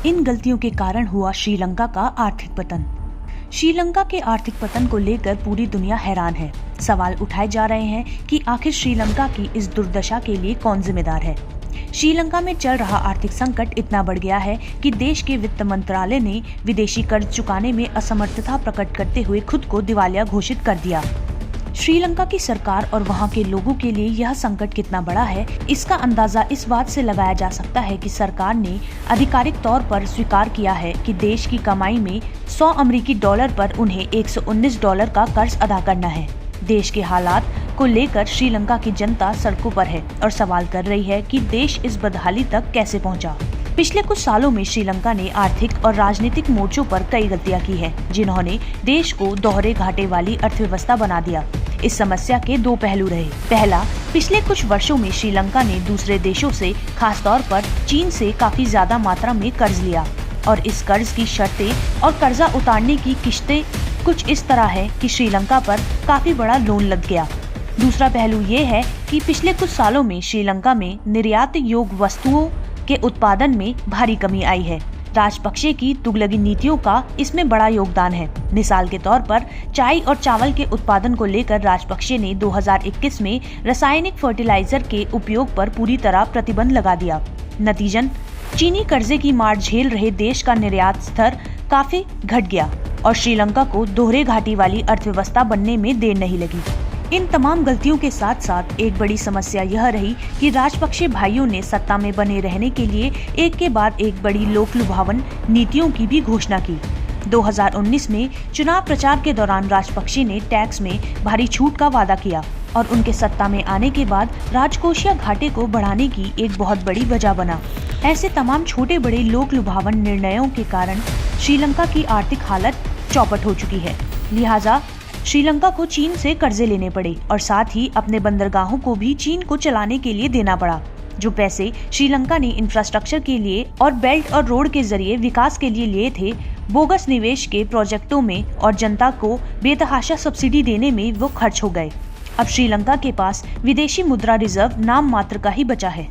इन गलतियों के कारण हुआ श्रीलंका का आर्थिक पतन। श्रीलंका के आर्थिक पतन को लेकर पूरी दुनिया हैरान है। सवाल उठाए जा रहे हैं कि आखिर श्रीलंका की इस दुर्दशा के लिए कौन जिम्मेदार है। श्रीलंका में चल रहा आर्थिक संकट इतना बढ़ गया है कि देश के वित्त मंत्रालय ने विदेशी कर्ज चुकाने में असमर्थता प्रकट करते हुए खुद को दिवालिया घोषित कर दिया। श्रीलंका की सरकार और वहां के लोगों के लिए यह संकट कितना बड़ा है, इसका अंदाजा इस बात से लगाया जा सकता है कि सरकार ने आधिकारिक तौर पर स्वीकार किया है कि देश की कमाई में 100 अमेरिकी डॉलर पर उन्हें $119 का कर्ज अदा करना है। देश के हालात को लेकर श्रीलंका की जनता सड़कों पर है और सवाल कर रही है कि देश इस बदहाली तक कैसे पहुंचा। पिछले कुछ सालों में श्रीलंका ने आर्थिक और राजनीतिक मोर्चों पर कई गलतियां की हैं, जिन्होंने देश को दोहरे घाटे वाली अर्थव्यवस्था बना दिया। इस समस्या के दो पहलू रहे। पहला, पिछले कुछ वर्षों में श्रीलंका ने दूसरे देशों से, खासतौर पर चीन से काफी ज्यादा मात्रा में कर्ज लिया और इस कर्ज की शर्तें और कर्जा उतारने की किश्तें कुछ इस तरह है कि श्रीलंका पर काफी बड़ा लोन लग गया। दूसरा पहलू ये है कि पिछले कुछ सालों में श्रीलंका में निर्यात योग्य वस्तुओं के उत्पादन में भारी कमी आई है। राजपक्षे की तुगलकी नीतियों का इसमें बड़ा योगदान है। मिसाल के तौर पर चाय और चावल के उत्पादन को लेकर राजपक्षे ने 2021 में रासायनिक फर्टिलाइजर के उपयोग पर पूरी तरह प्रतिबंध लगा दिया। नतीजन चीनी कर्जे की मार झेल रहे देश का निर्यात स्तर काफी घट गया और श्रीलंका को दोहरे घाटी वाली अर्थव्यवस्था बनने में देर नहीं लगी। इन तमाम गलतियों के साथ साथ एक बड़ी समस्या यह रही कि राजपक्षे भाइयों ने सत्ता में बने रहने के लिए एक के बाद एक बड़ी लोक लुभावन नीतियों की भी घोषणा की। 2019 में चुनाव प्रचार के दौरान राजपक्षे ने टैक्स में भारी छूट का वादा किया और उनके सत्ता में आने के बाद राजकोषीय घाटे को बढ़ाने की एक बहुत बड़ी वजह बना। ऐसे तमाम छोटे बड़े लोक लुभावन निर्णयों के कारण श्रीलंका की आर्थिक हालत चौपट हो चुकी है। लिहाजा श्रीलंका को चीन से कर्जे लेने पड़े और साथ ही अपने बंदरगाहों को भी चीन को चलाने के लिए देना पड़ा। जो पैसे श्रीलंका ने इंफ्रास्ट्रक्चर के लिए और बेल्ट और रोड के जरिए विकास के लिए लिए थे, बोगस निवेश के प्रोजेक्टों में और जनता को बेतहाशा सब्सिडी देने में वो खर्च हो गए। अब श्रीलंका के पास विदेशी मुद्रा रिजर्व नाम मात्र का ही बचा है।